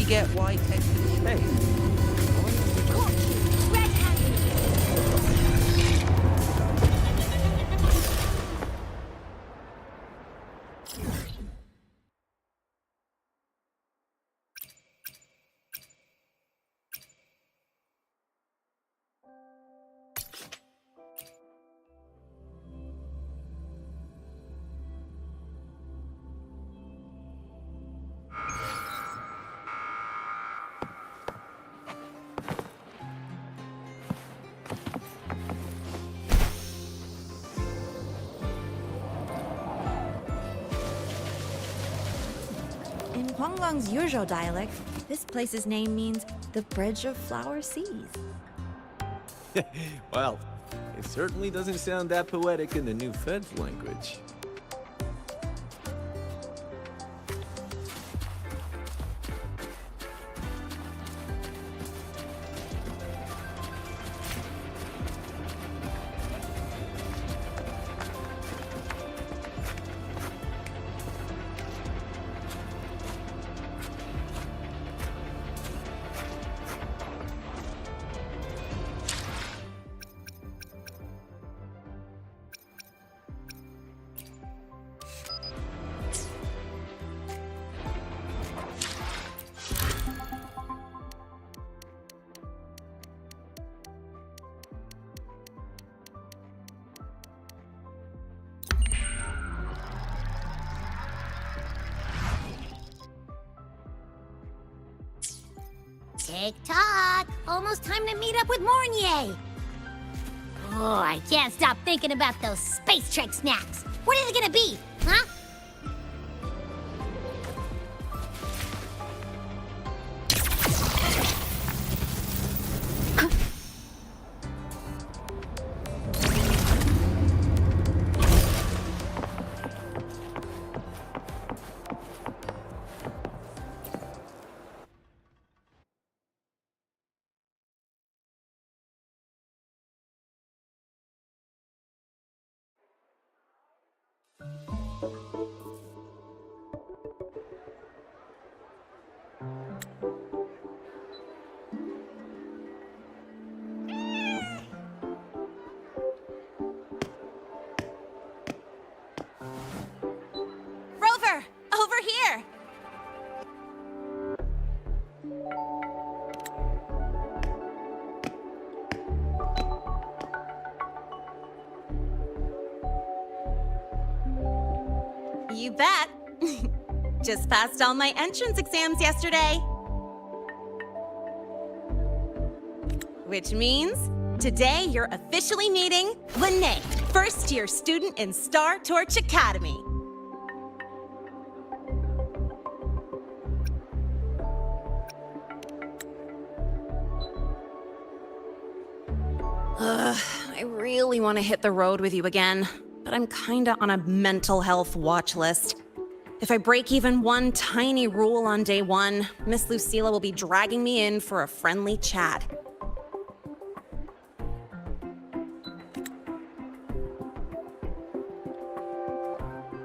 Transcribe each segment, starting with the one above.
Get white extra space. In Huanglang's Yuzhou dialect, this place's name means the Bridge of Flower Seas. Well, it certainly doesn't sound that poetic in the new Fed's language. Tick-tock! Almost time to meet up with Mornier! Oh, I can't stop thinking about those space trek snacks! What are they gonna be, huh? Rover! Over here! You bet. Just passed all my entrance exams yesterday. Which means Today, you're officially meeting Lene, first-year student in Star Torch Academy. I really want to hit the road with you again, but I'm kinda on a mental health watch list. If I break even one tiny rule on day one, Miss Lucilla will be dragging me in for a friendly chat.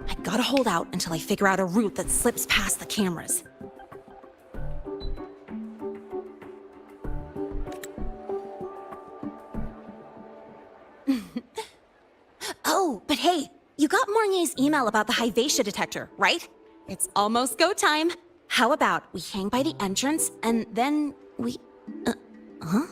I gotta hold out until I figure out a route that slips past the cameras. Oh, but hey, you got Mornier's email about the Hyvatia detector, right? It's almost go time. How about we hang by the entrance and then we... huh?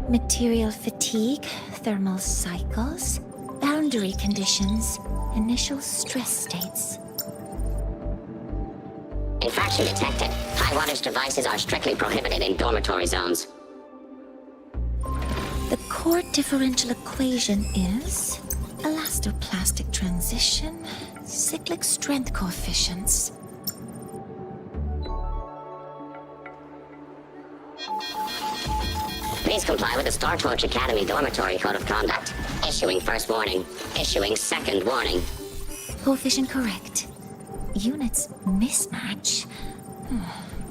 Material fatigue, thermal cycles, boundary conditions, initial stress states. Infraction detected. High wattage devices are strictly prohibited in dormitory zones. The core differential equation is elastoplastic transition, cyclic strength coefficients. Please comply with the Star Torch Academy Dormitory Code of Conduct. Issuing first warning. Issuing second warning. Coefficient correct. Units mismatch.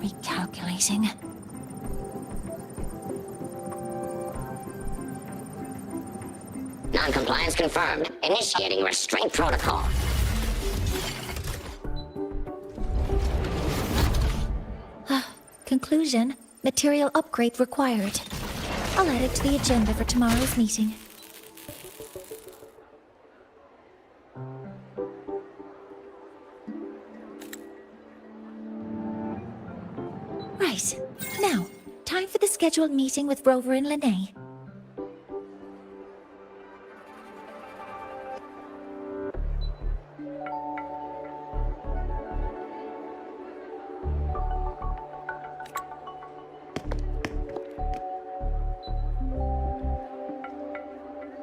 Recalculating. Non-compliance confirmed. Initiating restraint protocol. Conclusion. Material upgrade required. I'll add it to the agenda for tomorrow's meeting. Right. Now, time for the scheduled meeting with Rover and Lene.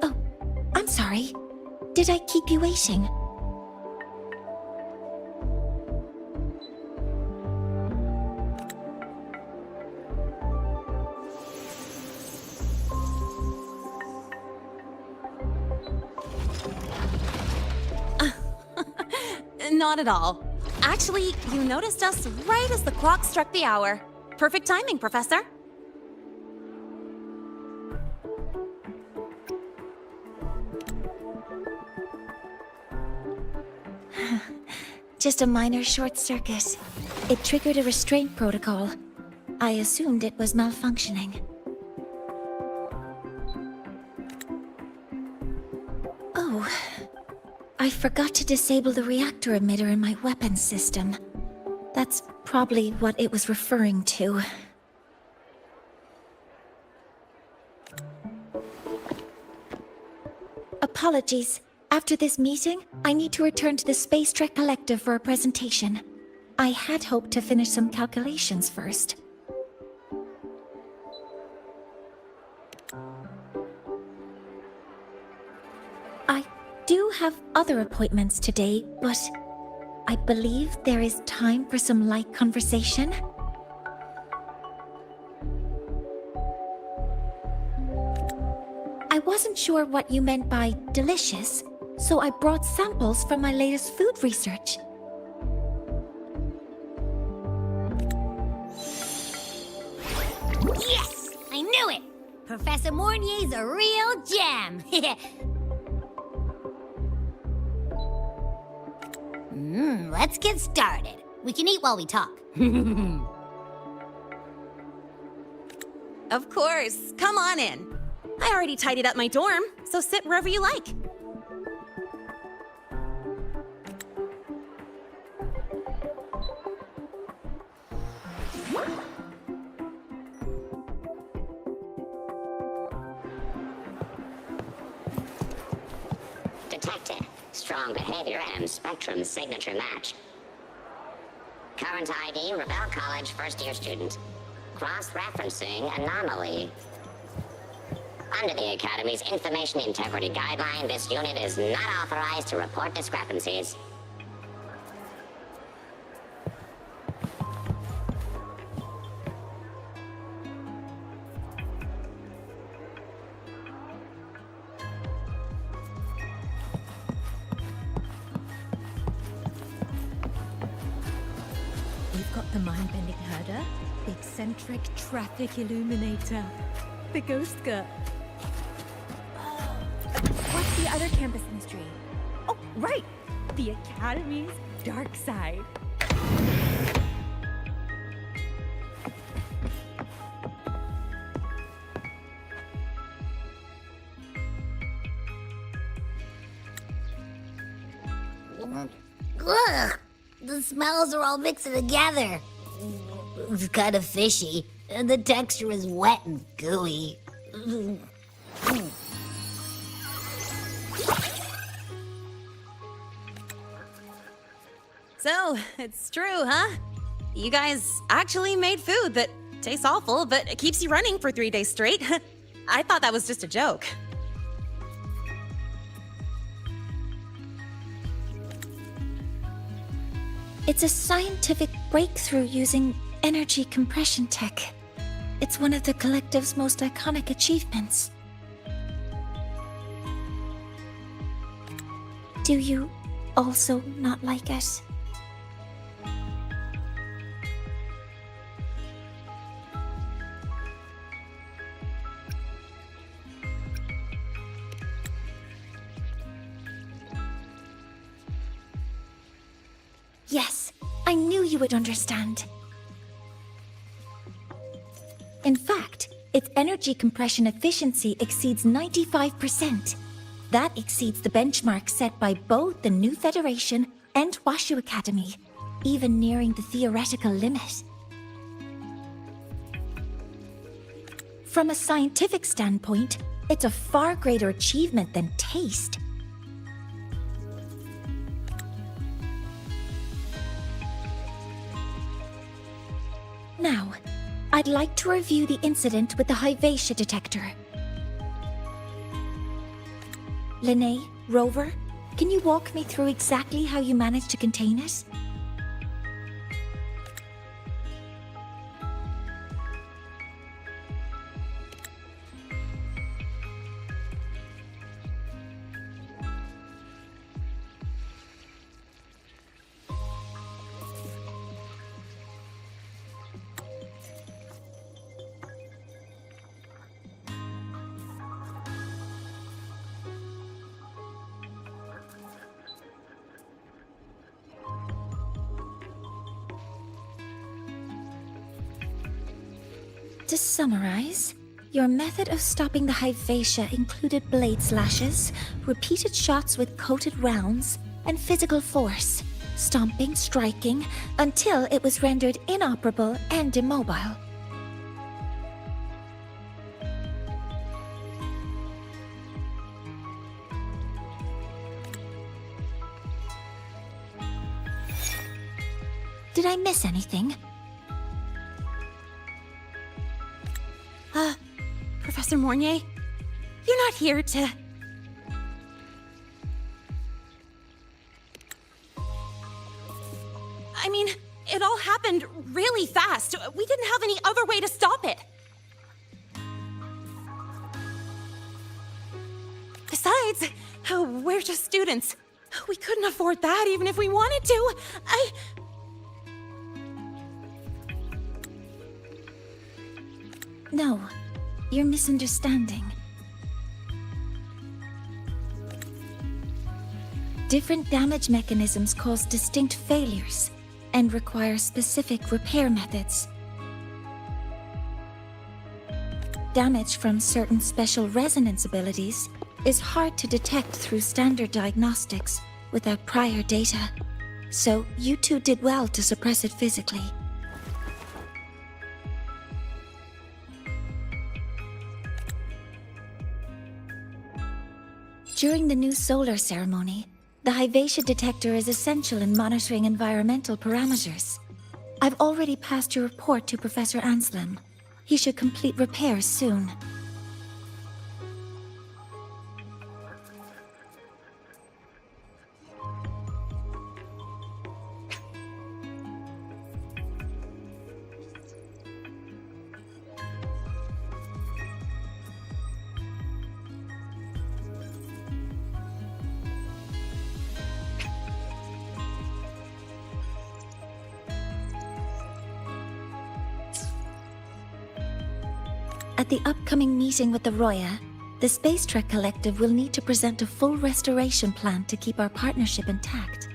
Oh, I'm sorry. Did I keep you waiting? Not at all. Actually, you noticed us right as the clock struck the hour. Perfect timing, Professor. Just a minor short circuit. It triggered a restraint protocol. I assumed it was malfunctioning. Oh. I forgot to disable the reactor emitter in my weapons system. That's probably what it was referring to. Apologies. After this meeting, I need to return to the Space Trek Collective for a presentation. I had hoped to finish some calculations first. I do have other appointments today, but I believe there is time for some light conversation. I wasn't sure what you meant by delicious, so I brought samples from my latest food research. Yes! I knew it! Professor Mornier's a real gem! Let's get started. We can eat while we talk. Of course. Come on in. I already tidied up my dorm, so sit wherever you like. detected. Strong behavior and spectrum signature match. Current ID, Rebel College first-year student. Cross-referencing anomaly. Under the Academy's Information Integrity Guideline, this unit is not authorized to report discrepancies. We've got the mind-bending herder, the eccentric traffic illuminator, the ghost girl. What's the other campus mystery? Oh, right! The Academy's dark side. Ugh! The smells are all mixing together. It's kind of fishy, and the texture is wet and gooey. So, it's true, huh? You guys actually made food that tastes awful, but it keeps you running for 3 days straight. I thought that was just a joke. It's a scientific breakthrough using energy compression tech. It's one of the collective's most iconic achievements. Do you also not like it? Yes, I knew you would understand. In fact, its energy compression efficiency exceeds 95%. That exceeds the benchmark set by both the New Federation and Washu Academy, even nearing the theoretical limit. From a scientific standpoint, it's a far greater achievement than taste. Now, I'd like to review the incident with the Hyvatia detector. Lene, Rover, can you walk me through exactly how you managed to contain it? To summarize, your method of stopping the Hyvatia included blade slashes, repeated shots with coated rounds, and physical force, stomping, striking, until it was rendered inoperable and immobile. Did I miss anything? Professor Mornier, you're not here to... I mean, it all happened really fast. We didn't have any other way to stop it. Besides, we're just students. We couldn't afford that even if we wanted to. No, you're misunderstanding. Different damage mechanisms cause distinct failures and require specific repair methods. Damage from certain special resonance abilities is hard to detect through standard diagnostics without prior data, so you two did well to suppress it physically. During the new solar ceremony, the Hyvatia detector is essential in monitoring environmental parameters. I've already passed your report to Professor Anselm. He should complete repairs soon. At the upcoming meeting with the Roya, the Space Trek Collective will need to present a full restoration plan to keep our partnership intact.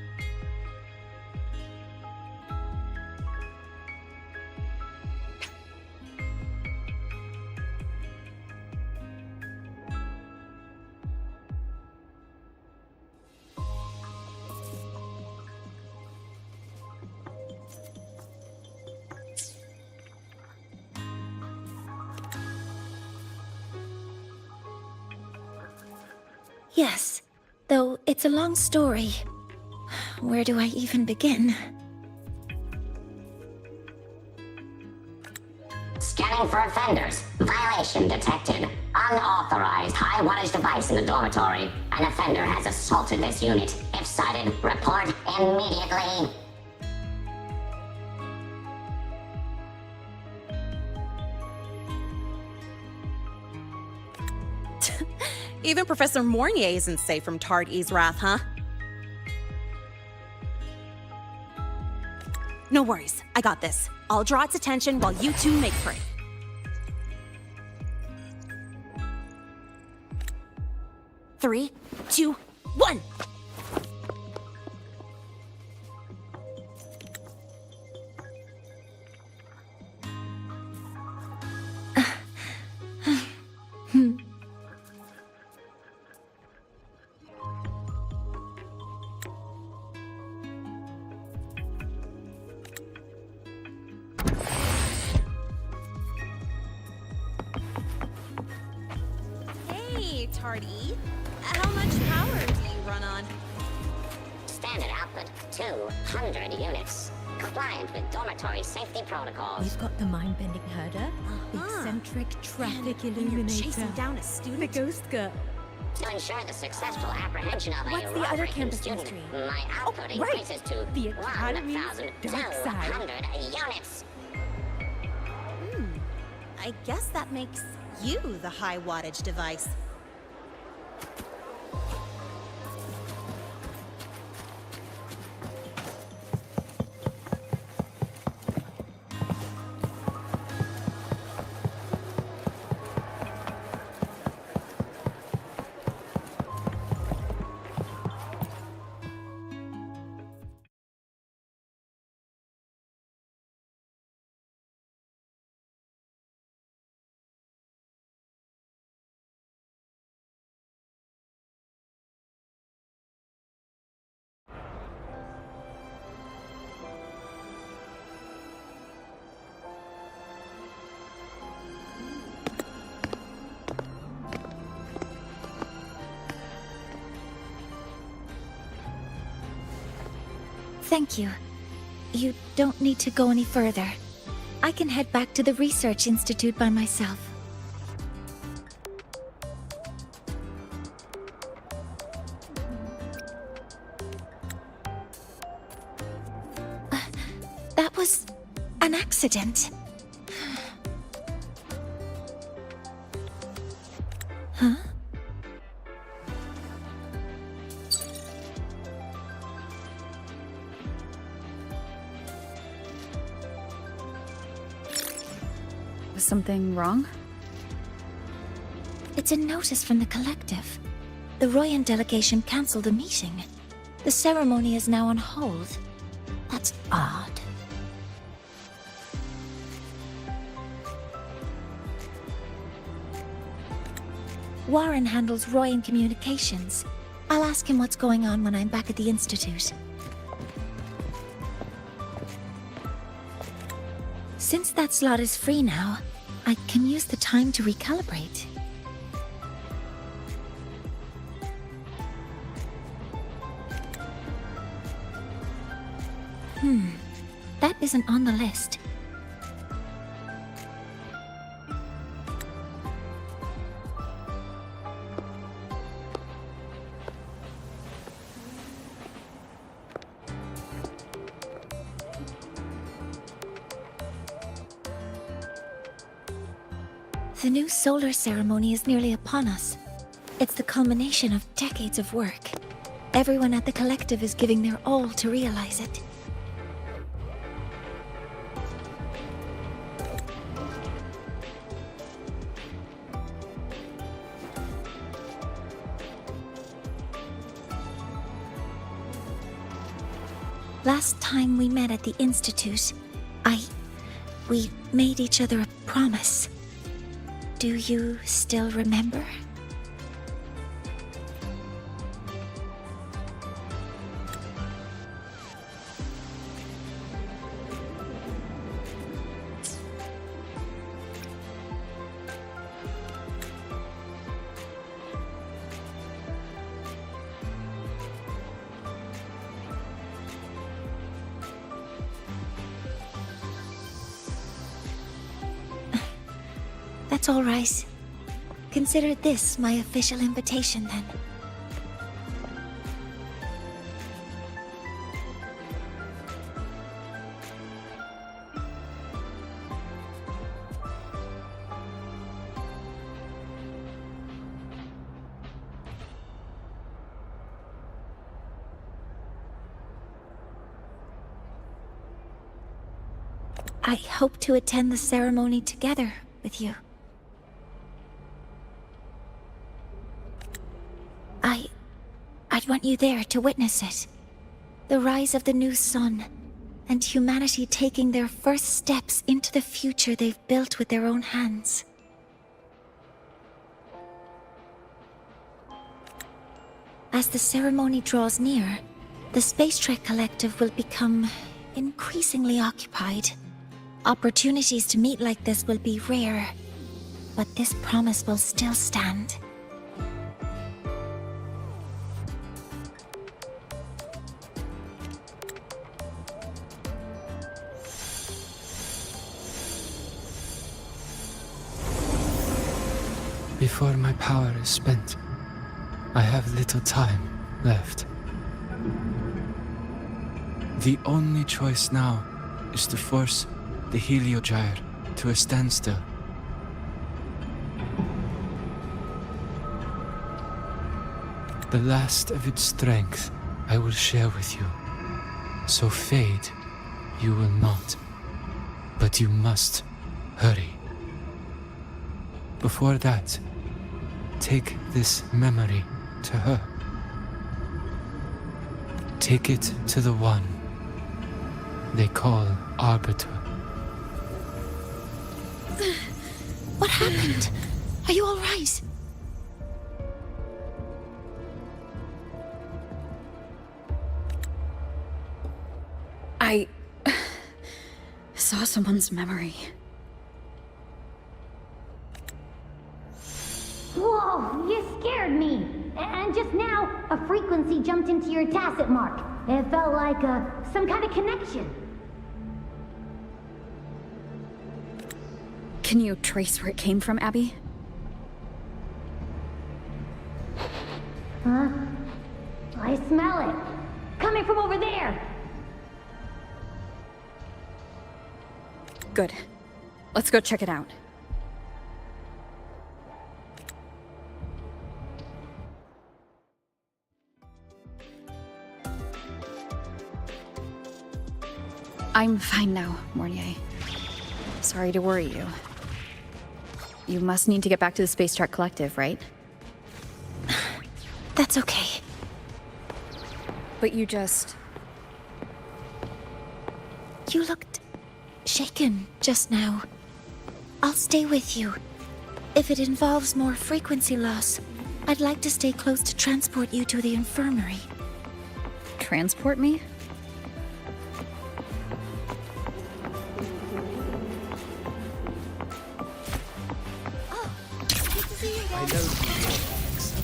Yes, though it's a long story. Where do I even begin? Scanning for offenders. Violation detected. Unauthorized high wattage device in the dormitory. An offender has assaulted this unit. If sighted, report immediately. Even Professor Mornier isn't safe from Tard-E's wrath, huh? No worries, I got this. I'll draw its attention while you two make free. Three, two, one! Hey, Tard-E. How much power do you run on? Standard output 200 units. Compliant with dormitory safety protocols. We've got the mind-bending herder, the eccentric traffic illuminator, Chasing down a student? the ghost girl. To ensure the successful apprehension of What's a the other robbery campus student, mystery? my output right. increases to The Academy's dark side. 1,200 units. I guess that makes you the high wattage device. Thank you. You don't need to go any further. I can head back to the Research Institute by myself. That was an accident. Huh? Was something wrong? It's a notice from the collective. The Royan delegation cancelled a meeting. The ceremony is now on hold. That's odd. Warren handles Royan communications. I'll ask him what's going on when I'm back at the Institute. Since that slot is free now, I can use the time to recalibrate. That isn't on the list. The new solar ceremony is nearly upon us. It's the culmination of decades of work. Everyone at the collective is giving their all to realize it. Last time we met at the Institute, we made each other a promise. Do you still remember? That's all right. Consider this my official invitation, then. I hope to attend the ceremony together with you. I'd want you there to witness it. The rise of the new sun, and humanity taking their first steps into the future they've built with their own hands. As the ceremony draws near, the Space Trek Collective will become increasingly occupied. Opportunities to meet like this will be rare, but this promise will still stand. Before my power is spent, I have little time left. The only choice now is to force the Heliogyre to a standstill. The last of its strength I will share with you. So fade you will not. But you must hurry. Before that, take this memory to her. Take it to the one they call Arbiter. What happened? Are you all right? I saw someone's memory. Whoa, you scared me. And just now, a frequency jumped into your tacit mark. It felt like some kind of connection. Can you trace where it came from, Abby? Huh? I smell it. Coming from over there. Good. Let's go check it out. I'm fine now, Mornier. Sorry to worry you. You must need to get back to the Space Trek Collective, right? That's okay. But you just... You looked shaken just now. I'll stay with you. If it involves more frequency loss, I'd like to stay close to transport you to the infirmary. transport me? I know you want X.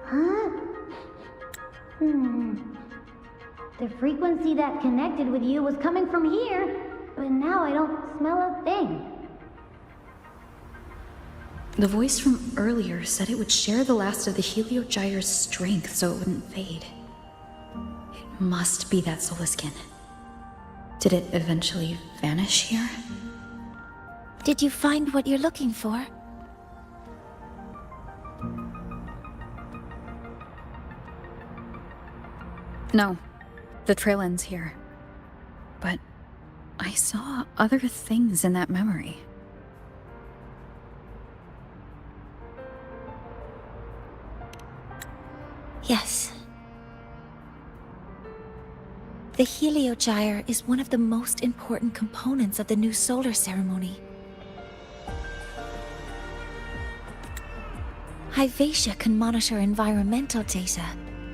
Huh? The frequency that connected with you was coming from here, but now I don't smell a thing. The voice from earlier said it would share the last of the Heliogyre's strength so it wouldn't fade. It must be that Solaskin. Did it eventually vanish here? Did you find what you're looking for? No. The trail ends here. But I saw other things in that memory. Yes. The Heliogyre is one of the most important components of the new solar ceremony. Hyvatia can monitor environmental data,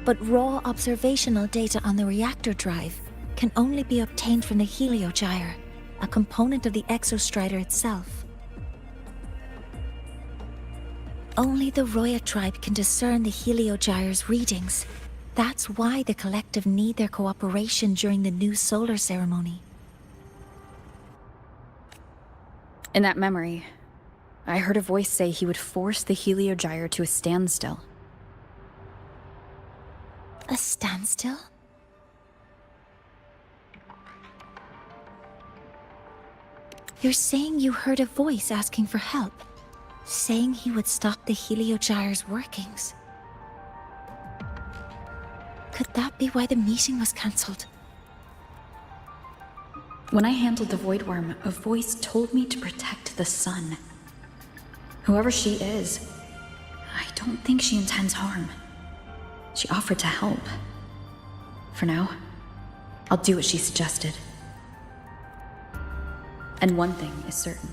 but raw observational data on the reactor drive can only be obtained from the Heliogyre, a component of the Exostrider itself. Only the Roya tribe can discern the Heliogyre's readings. That's why the collective need their cooperation during the new solar ceremony. In that memory, I heard a voice say he would force the Heliogyre to a standstill. A standstill? You're saying you heard a voice asking for help, saying he would stop the Heliogyre's workings. Could that be why the meeting was cancelled? When I handled the Void Worm, a voice told me to protect the sun. Whoever she is, I don't think she intends harm. She offered to help. For now, I'll do what she suggested. And one thing is certain.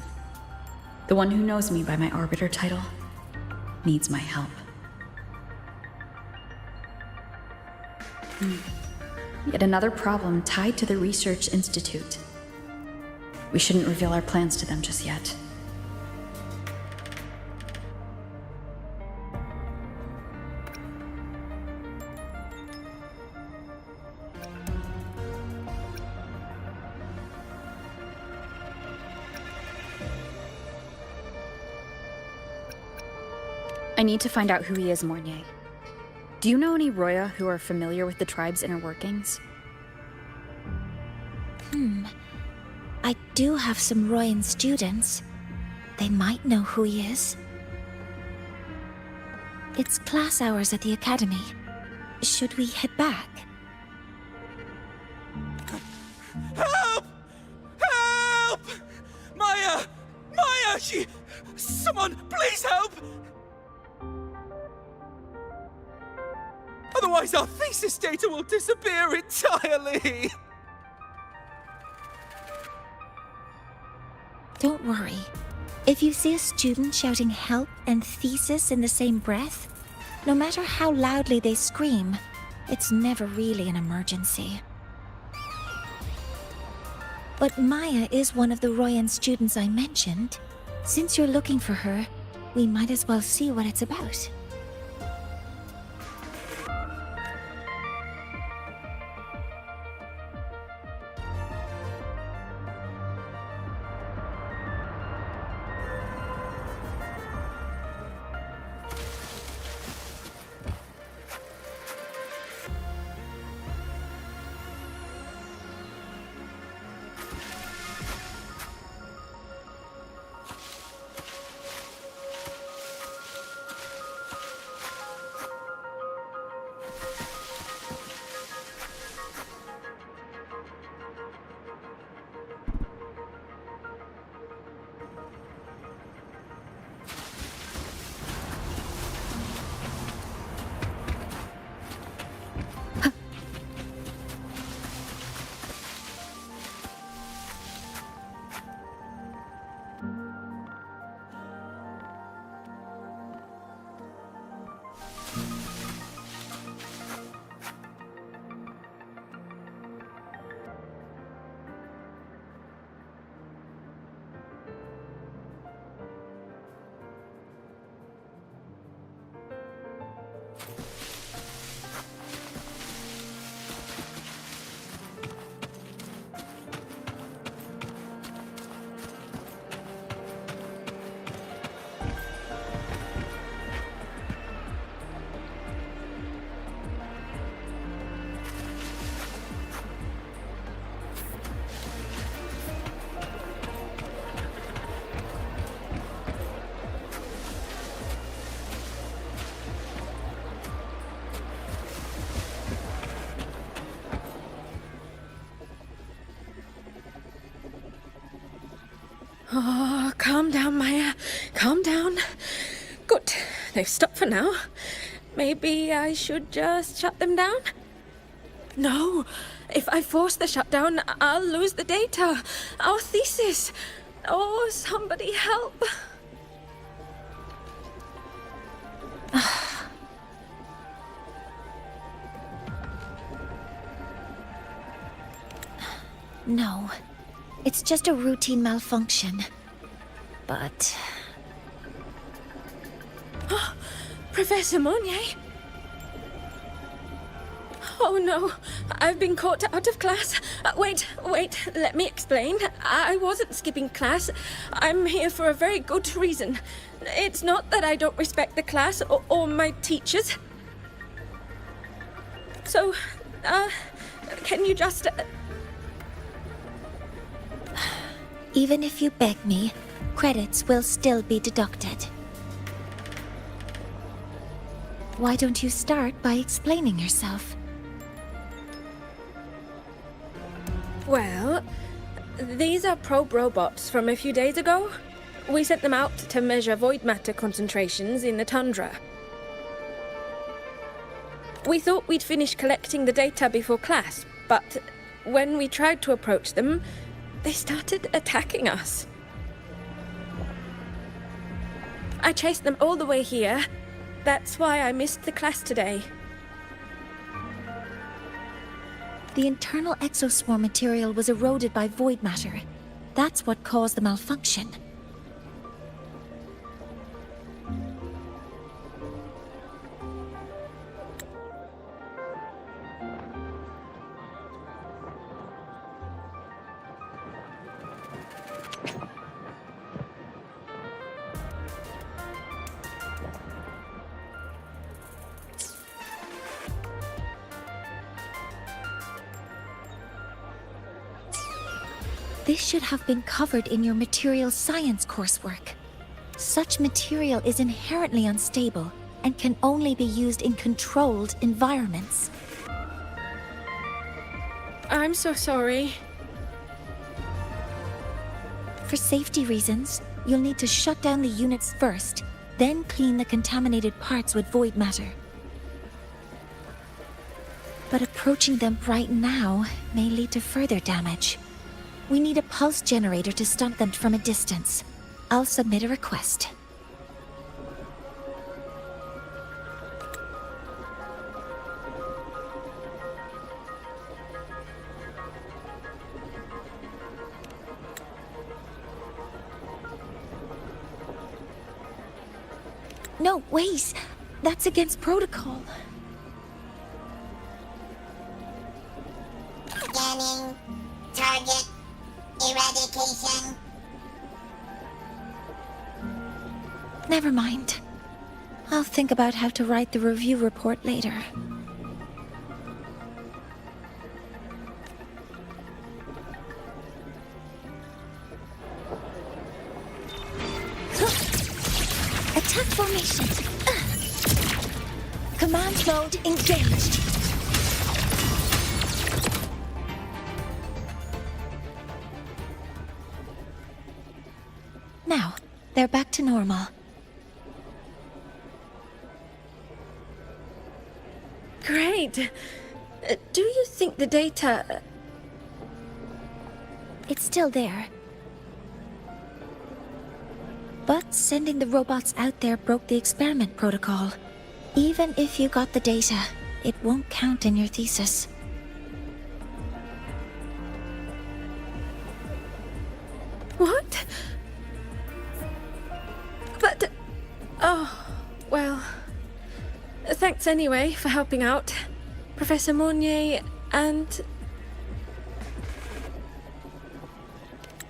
The one who knows me by my Arbiter title needs my help. Yet another problem tied to the Research Institute. We shouldn't reveal our plans to them just yet. I need to find out who he is, Mornier. Do you know any Roya who are familiar with the tribe's inner workings? I do have some Royan students. They might know who he is. It's class hours at the academy. Should we head back? Help! Help! Maya! Maya! Someone, please help! Otherwise our thesis data will disappear entirely! Don't worry. If you see a student shouting help and thesis in the same breath, no matter how loudly they scream, it's never really an emergency. But Maya is one of the Royan students I mentioned. Since you're looking for her, we might as well see what it's about. Oh, calm down, Maya. Calm down. Good. They've stopped for now. Maybe I should just shut them down? No. If I force the shutdown, I'll lose the data. Our thesis. Oh, somebody help. No. It's just a routine malfunction. But... Professor Monnier? Oh no, I've been caught out of class. Wait, let me explain. I wasn't skipping class. I'm here for a very good reason. It's not that I don't respect the class or my teachers. So, can you just... Even if you beg me, credits will still be deducted. Why don't you start by explaining yourself? Well, these are probe robots from a few days ago. We sent them out to measure void matter concentrations in the tundra. We thought we'd finish collecting the data before class, but when we tried to approach them, they started attacking us. I chased them all the way here. That's why I missed the class today. The internal exoswarm material was eroded by void matter. That's what caused the malfunction. This should have been covered in your material science coursework. Such material is inherently unstable and can only be used in controlled environments. I'm so sorry. For safety reasons, you'll need to shut down the units first, then clean the contaminated parts with void matter. But approaching them right now may lead to further damage. We need a pulse generator to stun them from a distance. I'll submit a request. No, wait! That's against protocol. Scanning. Target. Eradication. Never mind. I'll think about how to write the review report later. Attack formation. Command mode engaged. Now, they're back to normal. Great. Do you think the data... It's still there. But sending the robots out there broke the experiment protocol. Even if you got the data, it won't count in your thesis. What? But... Oh, well... Thanks anyway for helping out, Professor Monnier and...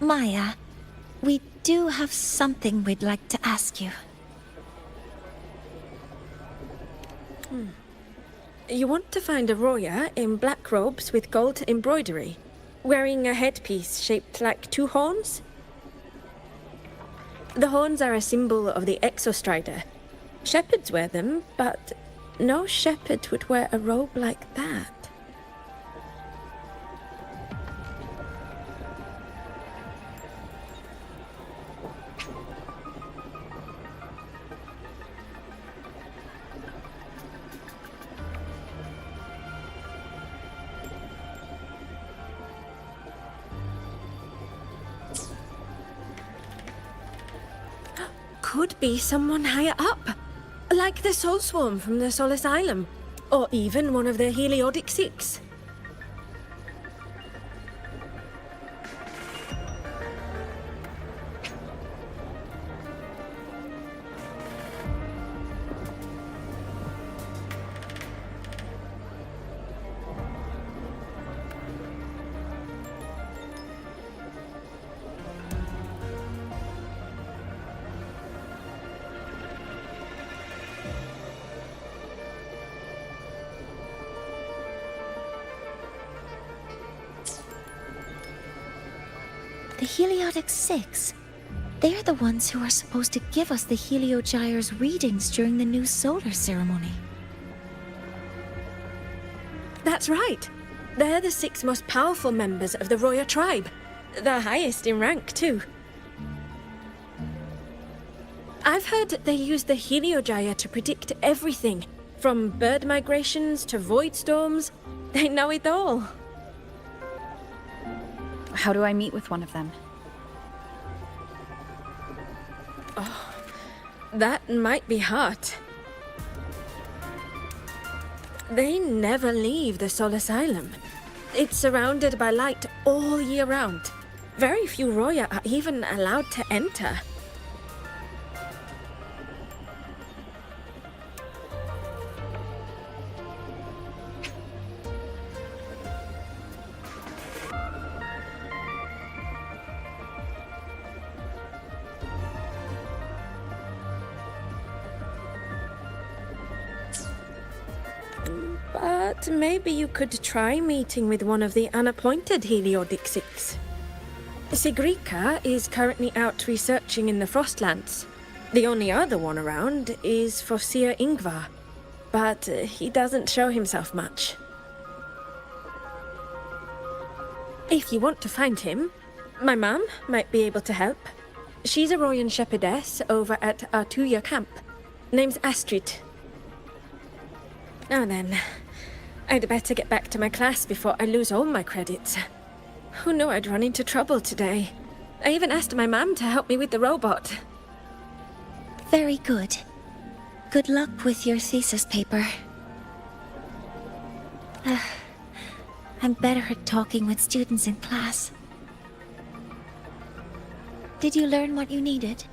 Maya, we do have something we'd like to ask you. You want to find a Roya in black robes with gold embroidery, wearing a headpiece shaped like two horns? The horns are a symbol of the Exostrider. Shepherds wear them, but no shepherd would wear a robe like that. could be someone higher up, like the Soul Swarm from the Soul Asylum, or even one of the Heliodic Six. The Heliodic Six. They're the ones who are supposed to give us the Heliogyre's readings during the new solar ceremony. That's right. They're the 6 most powerful members of the Roya tribe. The highest in rank, too. I've heard that they use the Heliogyre to predict everything, from bird migrations to void storms. They know it all. How do I meet with one of them? That might be hard. They never leave the Soul Asylum. It's surrounded by light all year round. Very few Roya are even allowed to enter. But maybe you could try meeting with one of the unappointed Heliodic Six. Sigrika is currently out researching in the Frostlands. The only other one around is Foseer Ingvar, but he doesn't show himself much. If you want to find him, my mum might be able to help. She's a Royan shepherdess over at Artuya camp. Name's Astrid. Now then, I'd better get back to my class before I lose all my credits. Who knew I'd run into trouble today? I even asked my mum to help me with the robot. Very good. Good luck with your thesis paper. I'm better at talking with students in class. Did you learn what you needed?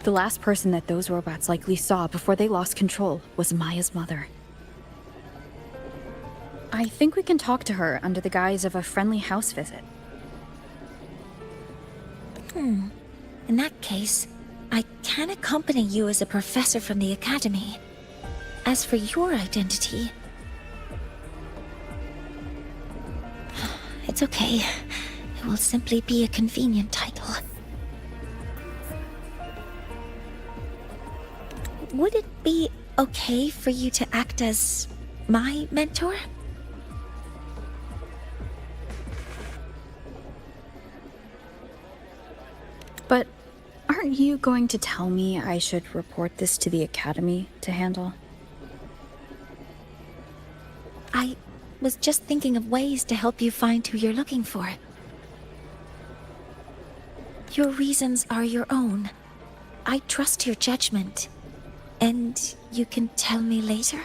The last person that those robots likely saw before they lost control was Maya's mother. I think we can talk to her under the guise of a friendly house visit. In that case, I can accompany you as a professor from the academy. As for your identity... It's okay. It will simply be a convenient title. Would it be okay for you to act as my mentor? But aren't you going to tell me I should report this to the academy to handle? I was just thinking of ways to help you find who you're looking for. Your reasons are your own. I trust your judgment. And you can tell me later?